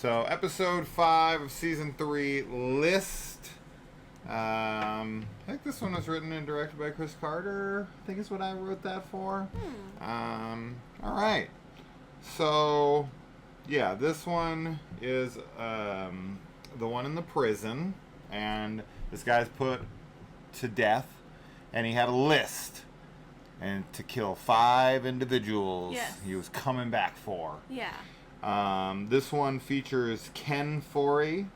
So, episode 5 of season 3, List. I think this one was written and directed by Chris Carter. I think is what I wrote that for. Alright. So, yeah, this one is the one in the prison. And this guy's put to death. And he had a list. And to kill 5 individuals he was coming back for. Yeah. This one features Ken Foree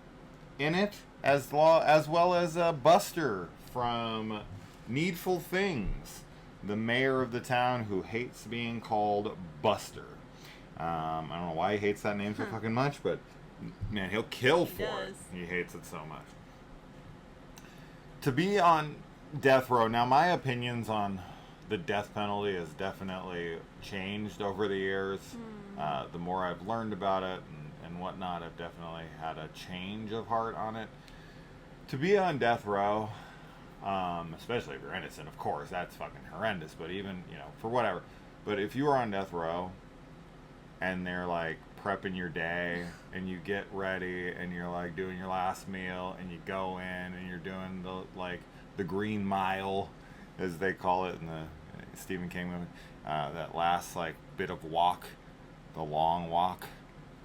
in it, as well as Buster from Needful Things, the mayor of the town who hates being called Buster. I don't know why he hates that name so fucking much, but man, he'll kill for it. He hates it so much. To be on death row, now my opinions on the death penalty has definitely changed over the years. The more I've learned about it and whatnot, I've definitely had a change of heart on it. To be on death row, especially if you're innocent, of course, that's fucking horrendous, but even, for whatever. But if you are on death row and they're like prepping your day and you get ready and you're like doing your last meal and you go in and you're doing the green mile, as they call it in the Stephen King movie, that last bit of walk, the long walk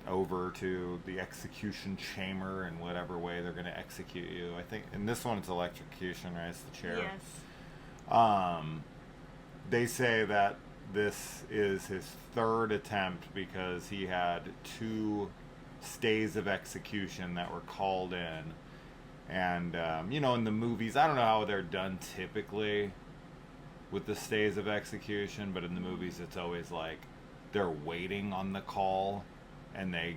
over to the execution chamber in whatever way they're going to execute you. I think in this one it's electrocution, right? It's the chair. Yes. They say that this is his 3rd attempt because he had 2 stays of execution that were called in. And, in the movies, I don't know how they're done typically with the stays of execution, but in the movies it's always like they're waiting on the call and they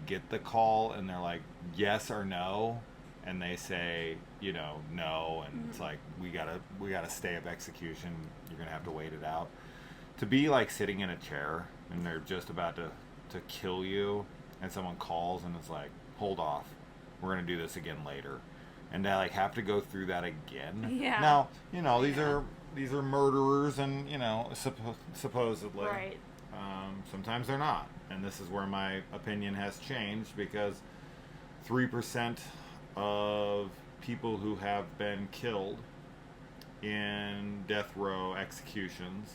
get the call and they're like yes or no, and they say no, and it's like we gotta stay of execution, you're gonna have to wait it out. To be like sitting in a chair and they're just about to kill you and someone calls and it's like, hold off, we're gonna do this again later, and to have to go through that again. Yeah. Now these are murderers and supposedly right. Sometimes they're not, and this is where my opinion has changed, because 3% of people who have been killed in death row executions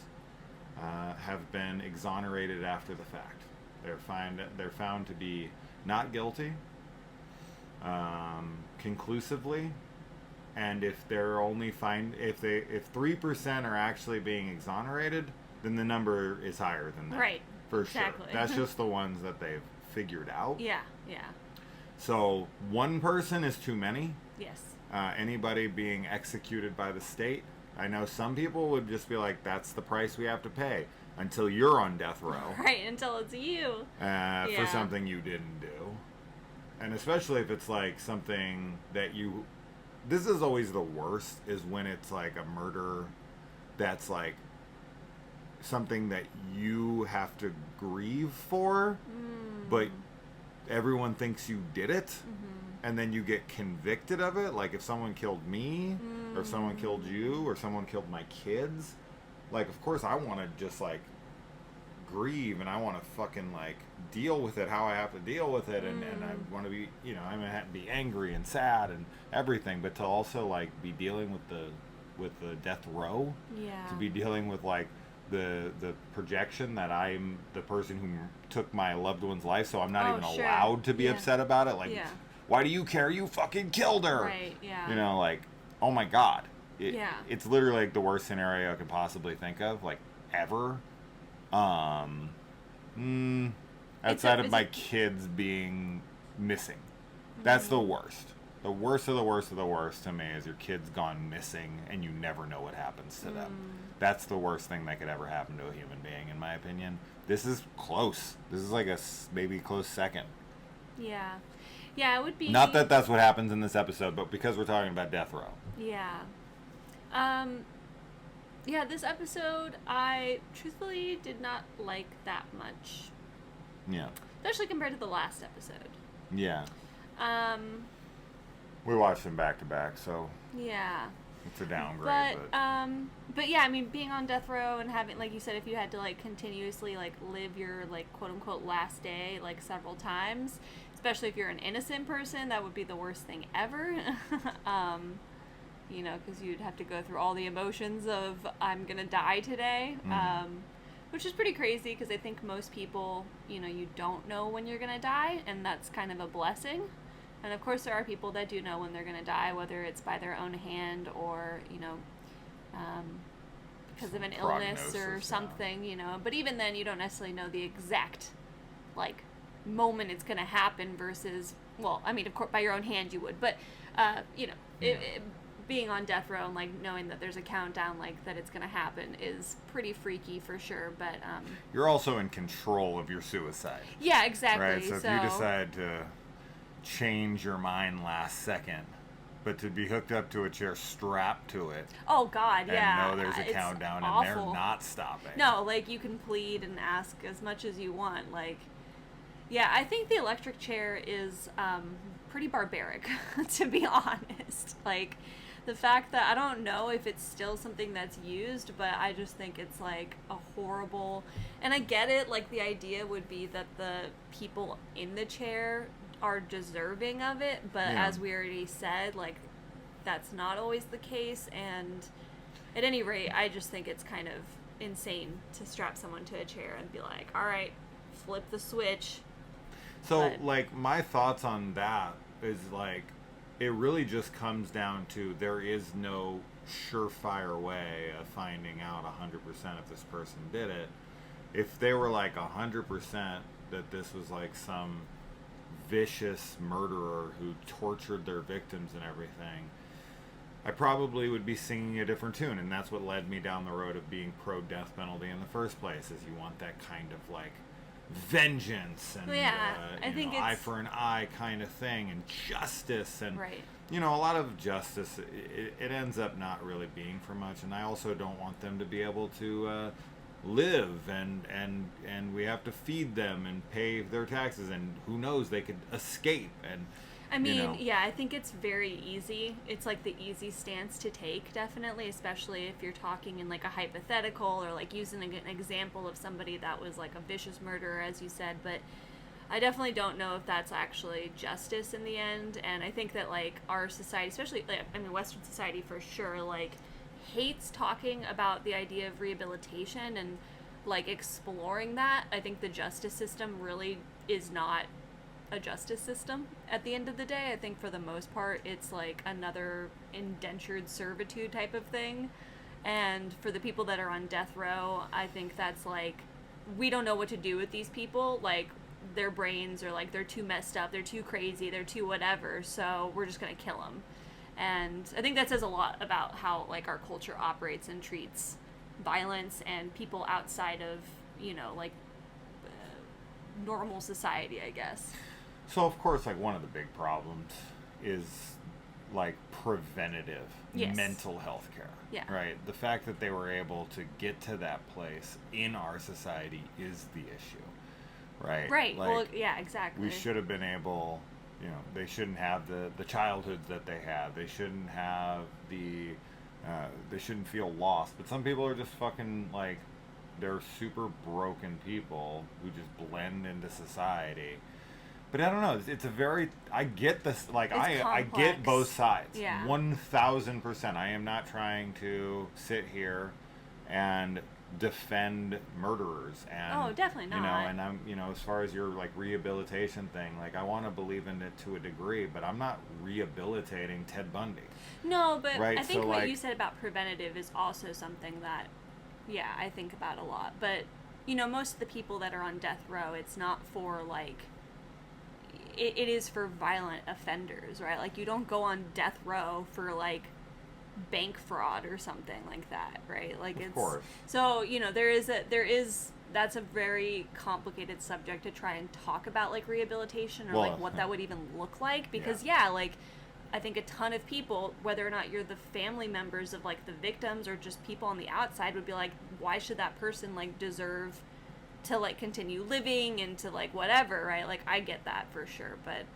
have been exonerated after the fact. They're found to be not guilty conclusively, and if they're only if 3% are actually being exonerated, then the number is higher than that. Right. For exactly. sure. That's just the ones that they've figured out. Yeah. So 1 person is too many. Yes. Anybody being executed by the state, I know some people would just be like, that's the price we have to pay until you're on death row. Right, until it's you. For something you didn't do. And especially if it's something that this is always the worst, is when it's a murder that's something that you have to grieve for, but everyone thinks you did it, and then you get convicted of it. Like if someone killed me, or if someone killed you, or someone killed my kids, of course I want to just grieve, and I want to fucking deal with it how I have to deal with it, and I want to be, I'm gonna have to be angry and sad and everything, but to also be dealing with the death row, to be dealing with the projection that I'm the person who took my loved one's life, so I'm not even allowed to be upset about it. Why do you care? You fucking killed her. Right. Yeah. Oh my God. It's literally the worst scenario I could possibly think of, ever. Outside of my kids being missing. That's the worst. The worst of the worst of the worst to me is your kid's gone missing and you never know what happens to them. That's the worst thing that could ever happen to a human being, in my opinion. This is close. This is a maybe close second. Yeah. Yeah, it would be... Not that that's what happens in this episode, but because we're talking about death row. Yeah. Yeah, this episode, I truthfully did not like that much. Yeah. Especially compared to the last episode. Yeah. We watched them back to back, so... Yeah. It's a downgrade, but yeah, I mean, being on death row and having, like you said, if you had to, continuously, live your, quote-unquote last day, several times, especially if you're an innocent person, that would be the worst thing ever. You know, because you'd have to go through all the emotions of I'm gonna die today, which is pretty crazy because I think most people, you know, you don't know when you're gonna die, and that's kind of a blessing. And of course, there are people that do know when they're gonna die, whether it's by their own hand or, you know, because of an illness or something, you know. But even then, you don't necessarily know the exact, like, moment it's gonna happen versus, well, I mean, of course, by your own hand you would, but, you know, being on death row and like knowing that there's a countdown like that it's gonna happen is pretty freaky for sure. But you're also in control of your suicide. Yeah, exactly. Right. So if you decide to change your mind last second, but to be hooked up to a chair strapped to it. Oh God, yeah. And know there's a countdown awful. And they're not stopping. No, like you can plead and ask as much as you want. Like, yeah, I think the electric chair is pretty barbaric, to be honest. Like, the fact that I don't know if it's still something that's used, but I just think it's like a horrible, and I get it, like the idea would be that the people in the chair are deserving of it, but as we already said, like that's not always the case, and at any rate, I just think it's kind of insane to strap someone to a chair and be like, all right, flip the switch. So, like, my thoughts on that is like, it really just comes down to there is no surefire way of finding out 100% if this person did it. If they were like 100% that this was like some vicious murderer who tortured their victims and everything, I probably would be singing a different tune, and that's what led me down the road of being pro-death penalty in the first place, is you want that kind of like vengeance and I think eye for an eye kind of thing, and justice, and right. You know, a lot of justice, it ends up not really being for much, and I also don't want them to be able to live, and we have to feed them and pay their taxes, and who knows, they could escape. And I mean, yeah, I think it's very easy. It's like the easy stance to take, definitely, especially if you're talking in like a hypothetical or like using an example of somebody that was like a vicious murderer, as you said. But I definitely don't know if that's actually justice in the end. And I think that like our society, especially, like, I mean, Western society for sure, like hates talking about the idea of rehabilitation and like exploring that. I think the justice system really is not a justice system at the end of the day. I think for the most part it's like another indentured servitude type of thing, and for the people that are on death row, I think that's like, we don't know what to do with these people. Like, their brains are like, they're too messed up, they're too crazy, they're too whatever, so we're just gonna kill them. And I think that says a lot about how like our culture operates and treats violence and people outside of, you know, like normal society, I guess. So, of course, like, one of the big problems is, like, preventative mental health care. Yeah. Right? The fact that they were able to get to that place in our society is the issue. Right? Right. Like, well, yeah, exactly. We should have been able, you know, they shouldn't have the childhoods that they had. They shouldn't have they shouldn't feel lost. But some people are just fucking, like, they're super broken people who just blend into society. But I don't know. It's a very, I get this. Like, I get both sides. Yeah. 1000%. I am not trying to sit here and defend murderers. And, oh, definitely not. You know, and I'm, you know, as far as your like rehabilitation thing, like, I want to believe in it to a degree, but I'm not rehabilitating Ted Bundy. No, but right? I think so, what like, you said about preventative is also something that, yeah, I think about a lot. But, you know, most of the people that are on death row, it's not for like, it is for violent offenders, right? Like, you don't go on death row for like bank fraud or something like that, right? Like, of course. So, you know, that's a very complicated subject to try and talk about, like rehabilitation or like what that would even look like, because like I think a ton of people, whether or not you're the family members of like the victims or just people on the outside, would be like, why should that person like deserve to like continue living and to like whatever, right? Like, I get that for sure, but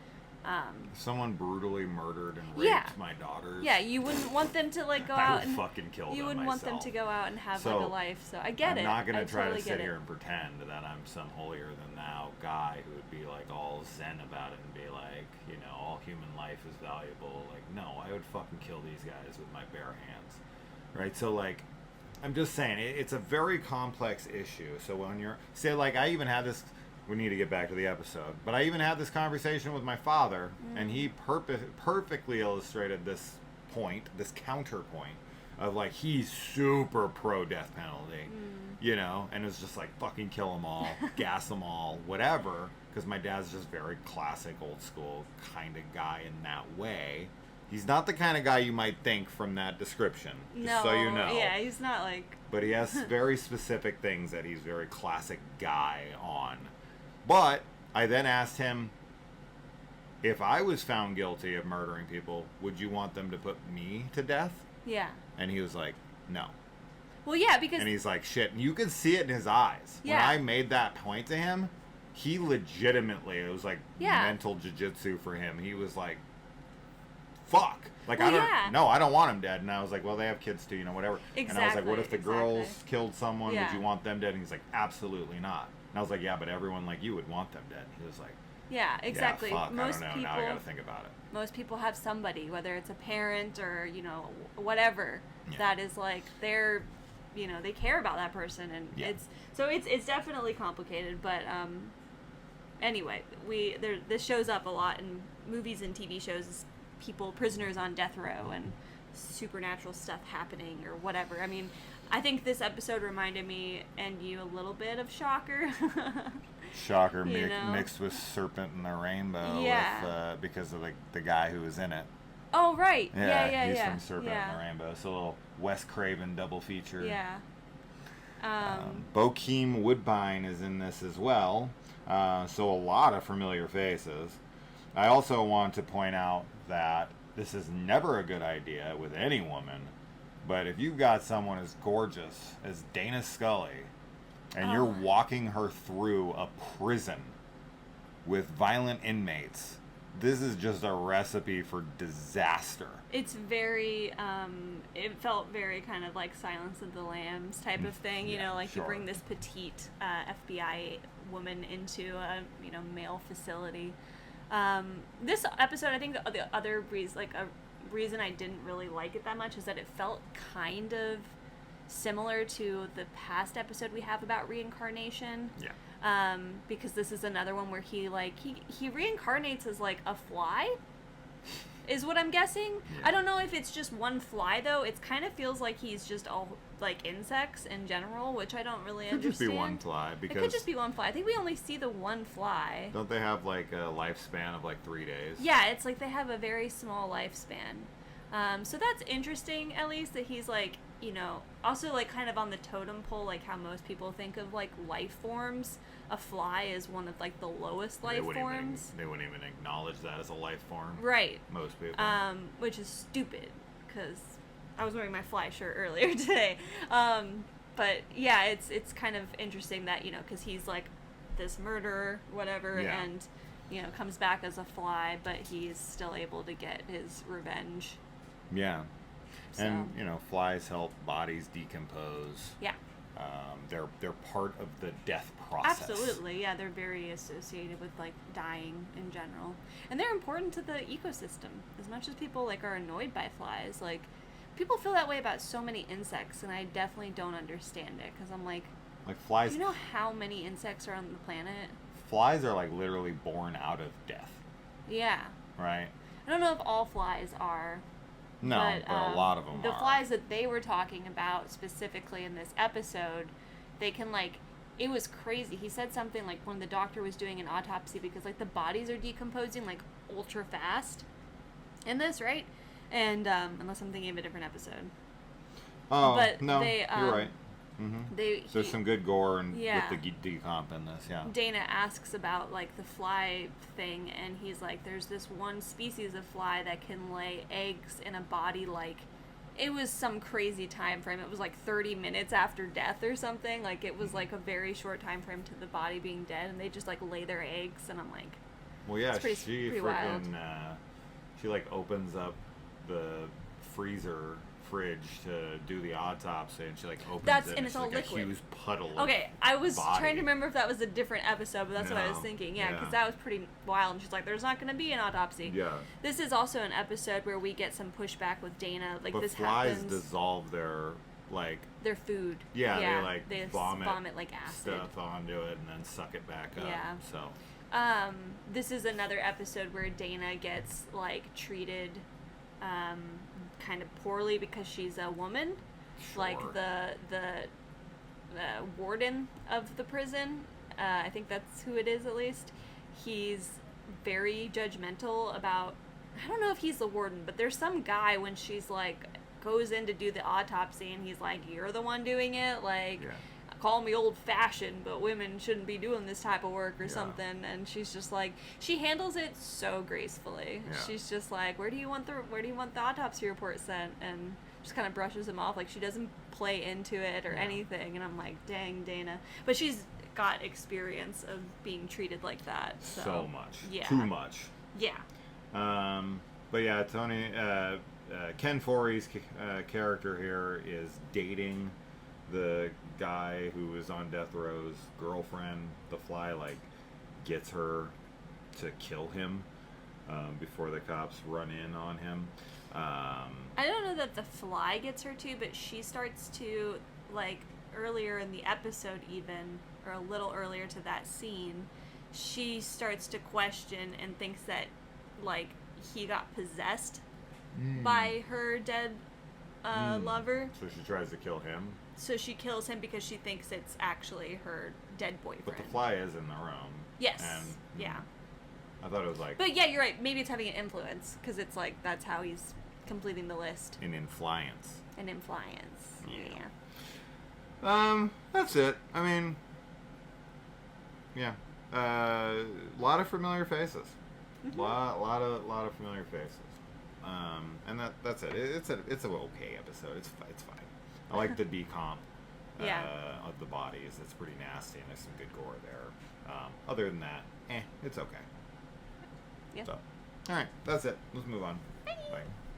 Someone brutally murdered and raped my daughters. Yeah, you wouldn't want them to like go I out would and fucking kill them. you wouldn't myself. want them to go out and have So, like a life. So I get it. I'm not gonna try totally to sit get here it. and pretend that I'm some holier than thou guy who would be like all zen about it and be like, all human life is valuable. Like, no, I would fucking kill these guys with my bare hands, right? So like, I'm just saying it's a very complex issue. So when you're I even had this. We need to get back to the episode. But I even had this conversation with my father, and he perfectly illustrated this point, this counterpoint, of like, he's super pro death penalty, and it's just like, fucking kill them all, gas them all, whatever, because my dad's just very classic, old school kind of guy in that way. He's not the kind of guy you might think from that description, just so you know. Yeah, he's not like... But he has very specific things that he's very classic guy on. But I then asked him, if I was found guilty of murdering people, would you want them to put me to death? Yeah. And he was like, no. Well, yeah, because... And he's like, shit. And you could see it in his eyes. Yeah. When I made that point to him, he legitimately, it was like mental jiu-jitsu for him. He was like, fuck. Like, I don't want him dead. And I was like, well, they have kids too, whatever. Exactly. And I was like, what if the girls killed someone? Would you want them dead? And he's like, absolutely not. And I was like, yeah, but everyone like you would want them dead. He was like, yeah, exactly. Yeah, fuck, most I don't know. people, now I gotta think about it. Most people have somebody, whether it's a parent or, whatever, that is like, they're, they care about that person. And it's definitely complicated. But anyway, this shows up a lot in movies and TV shows as prisoners on death row and supernatural stuff happening or whatever. I mean, I think this episode reminded me and you a little bit of Shocker. Shocker mixed with Serpent and the Rainbow with, because of the guy who was in it. Oh, right. Yeah. He's from Serpent and the Rainbow. So a little Wes Craven double feature. Yeah. Bokeem Woodbine is in this as well. So a lot of familiar faces. I also want to point out that this is never a good idea with any woman, but if you've got someone as gorgeous as Dana Scully and you're walking her through a prison with violent inmates, this is just a recipe for disaster. It's very, it felt very kind of like Silence of the Lambs type of thing, you bring this petite FBI woman into a, male facility. This episode, I think the other reason, reason I didn't really like it that much is that it felt kind of similar to the past episode we have about reincarnation. Yeah. Because this is another one where he reincarnates as like a fly, is what I'm guessing. Yeah. I don't know if it's just one fly though. It kind of feels like he's just all like insects in general, which I don't really understand. It could just be one fly. Because it could just be one fly. I think we only see the one fly. Don't they have like a lifespan of like 3 days? Yeah, it's like they have a very small lifespan. So that's interesting, at least, that he's like, also like kind of on the totem pole, like how most people think of like life forms. A fly is one of like the lowest life forms. They wouldn't even acknowledge that as a life form. Right. Most people. Which is stupid, because I was wearing my fly shirt earlier today. But yeah, it's kind of interesting that, because he's like this murderer, whatever, and, comes back as a fly, but he's still able to get his revenge. Yeah. So. And, flies help bodies decompose. Yeah. They're part of the death process. Absolutely, yeah. They're very associated with like dying in general, and they're important to the ecosystem. As much as people like are annoyed by flies, like people feel that way about so many insects, and I definitely don't understand it because I'm like flies. Do you know how many insects are on the planet? Flies are like literally born out of death. Yeah. Right. I don't know if all flies are. No, but a lot of them are. The flies that they were talking about specifically in this episode, they can it was crazy. He said something like when the doctor was doing an autopsy because like the bodies are decomposing like ultra fast in this, right? And unless I'm thinking of a different episode. Oh, but no, you're right. Mm-hmm. There's some good gore and with the decomp in this, yeah. Dana asks about like the fly thing, and he's like, "There's this one species of fly that can lay eggs in a body like." It was some crazy time frame. It was like 30 minutes after death or something. Like it was like a very short time frame to the body being dead, and they just like lay their eggs, and I'm like, Well, yeah, It's pretty, she pretty wild. freaking she like opens up the fridge to do the autopsy, and she like opens it, And it's all like liquid. a huge puddle. Okay, I was body. trying to remember if that was a different episode, but that's what I was No. thinking. Yeah, because Yeah. that was pretty wild. And she's like, "There's not going to be an autopsy." Yeah. This is also an episode where we get some pushback with Dana. Like But this flies happens. dissolve their like Their food. yeah, they like they vomit like acid. stuff onto it and then suck it back up. Yeah. So This is another episode where Dana gets like treated kind of poorly because she's a woman. Sure. Like the warden of the prison, I think that's who it is at least. He's very judgmental about, I don't know if he's the warden, but there's some guy when she's like goes in to do the autopsy and he's like, "You're the one doing it, like Yeah. call me old fashioned, but women shouldn't be doing this type of work," or Yeah. something. And she's just like, she handles it so gracefully. Yeah. She's just like, where do you want the autopsy report sent? And just kind of brushes him off, like she doesn't play into it or Yeah. anything. And I'm like, dang, Dana. But she's got experience of being treated like that. So much. Yeah. Too much. Yeah. But yeah, Tony, Ken Foree's character here is dating the guy who is on death row's girlfriend. The Fly like gets her to kill him before the cops run in on him. I don't know that the Fly gets her to, but she starts to, like, earlier in the episode even, or a little earlier to that scene, she starts to question and thinks that, like, he got possessed by her dead lover. So she tries to kill him. So she kills him because she thinks it's actually her dead boyfriend. But the Fly is in the room. Yes. And yeah. I thought it was like But yeah, you're right. Maybe it's having an influence, because it's like that's how he's completing the list. an influence. An influence. Yeah. Yeah. That's it. I mean, yeah, a lot of familiar faces. Mm-hmm. Lot of familiar faces. And that's it. It's an okay episode. It's fine. I like the decomp Yeah. of the bodies. It's pretty nasty, and there's some good gore there. Other than that, it's okay. Yeah. So, all right, that's it. Let's move on. Bye.